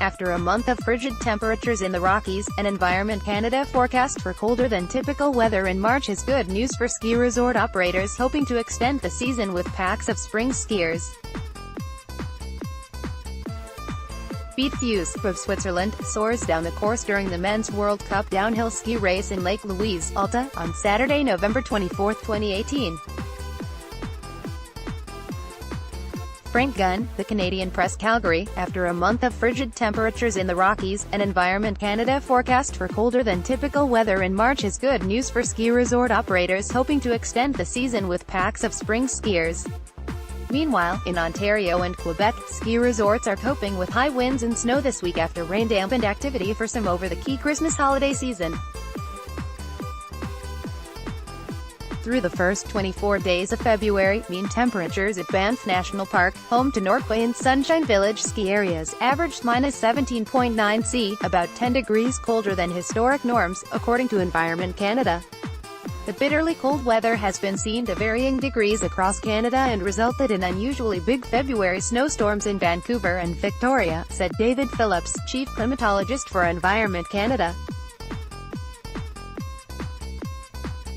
after a month of frigid temperatures in the Rockies. An Environment Canada forecast for colder than typical weather in March is good news for ski resort operators hoping to extend the season with packs of spring skiers. Beat Feuz, of Switzerland, soars down the course during the Men's World Cup downhill ski race in Lake Louise, Alta, on Saturday, November 24, 2018. Gunn, the Canadian Press Calgary, after a month of frigid temperatures in the Rockies, an Environment Canada forecast for colder than typical weather in March is good news for ski resort operators hoping to extend the season with packs of spring skiers. Meanwhile, in Ontario and Quebec, ski resorts are coping with high winds and snow this week after rain dampened activity for some over the key Christmas holiday season. Through the first 24 days of February, mean temperatures at Banff National Park, home to Norquay and Sunshine Village ski areas, averaged -17.9 C, about 10 degrees colder than historic norms, according to Environment Canada. The bitterly cold weather has been seen to varying degrees across Canada and resulted in unusually big February snowstorms in Vancouver and Victoria, said David Phillips, chief climatologist for Environment Canada.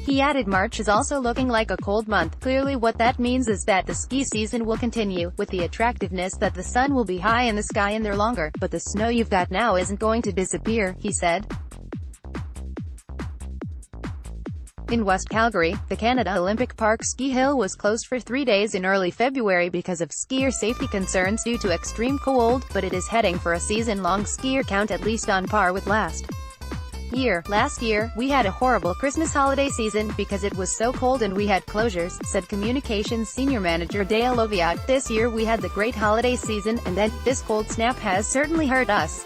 He added March is also looking like a cold month. Clearly what that means is that the ski season will continue, with the attractiveness that the sun will be high in the sky and there longer, but the snow you've got now isn't going to disappear, he said. In West Calgary, the Canada Olympic Park ski hill was closed for 3 days in early February because of skier safety concerns due to extreme cold, but it is heading for a season-long skier count at least on par with last year. Last year, we had a horrible Christmas holiday season because it was so cold and we had closures, said Communications Senior Manager Dale Oviatt. This year we had the great holiday season, and then, this cold snap has certainly hurt us.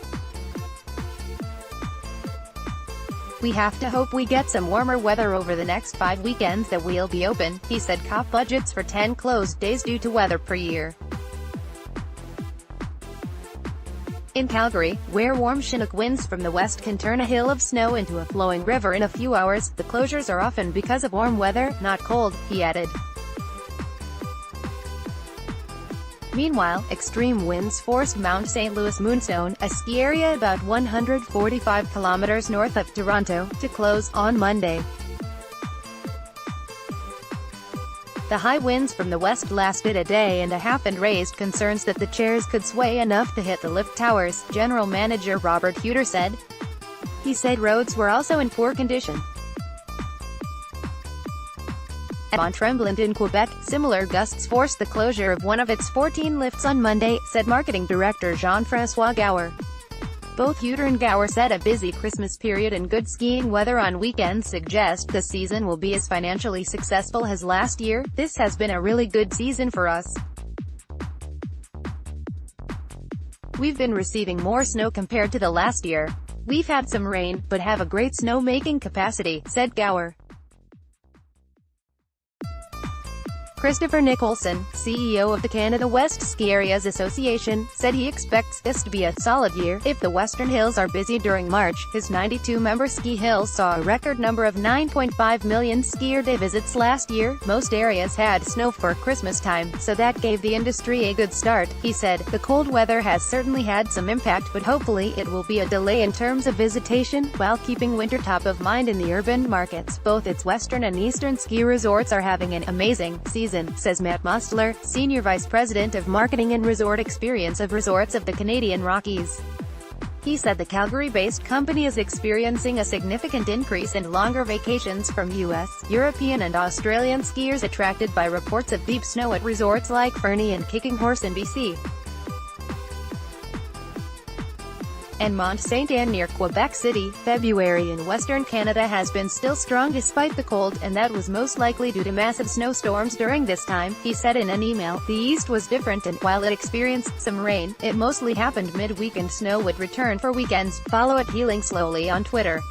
We have to hope we get some warmer weather over the next 5 weekends that we'll be open, he said. COP budgets for 10 closed days due to weather per year. In Calgary, where warm Chinook winds from the west can turn a hill of snow into a flowing river in a few hours, the closures are often because of warm weather, not cold, he added. Meanwhile, extreme winds forced Mount St. Louis Moonstone, a ski area about 145 kilometers north of Toronto, to close on Monday. The high winds from the west lasted a day and a half and raised concerns that the chairs could sway enough to hit the lift towers, General Manager Robert Huter said. He said roads were also in poor condition. At Mont Tremblant in Quebec, similar gusts forced the closure of one of its 14 lifts on Monday, said Marketing Director Jean-François Gower. Both Huter and Gower said a busy Christmas period and good skiing weather on weekends suggest the season will be as financially successful as last year. This has been a really good season for us. We've been receiving more snow compared to the last year. We've had some rain, but have a great snow-making capacity, said Gower. Christopher Nicholson, CEO of the Canada West Ski Areas Association, said he expects this to be a solid year if the Western Hills are busy during March. His 92-member ski hill saw a record number of 9.5 million skier day visits last year. Most areas had snow for Christmas time, so that gave the industry a good start, he said. The cold weather has certainly had some impact, but hopefully it will be a delay in terms of visitation, while keeping winter top of mind in the urban markets. Both its western and eastern ski resorts are having an amazing season, says Matt Mustler, Senior Vice President of Marketing and Resort Experience of Resorts of the Canadian Rockies. He said the Calgary-based company is experiencing a significant increase in longer vacations from U.S., European and Australian skiers attracted by reports of deep snow at resorts like Fernie and Kicking Horse in BC. And Mont Saint Anne near Quebec City. February in Western Canada has been still strong despite the cold, and that was most likely due to massive snowstorms during this time, he said in an email. The East was different, and while it experienced some rain, it mostly happened midweek and snow would return for weekends. Follow it Healing Slowly on Twitter.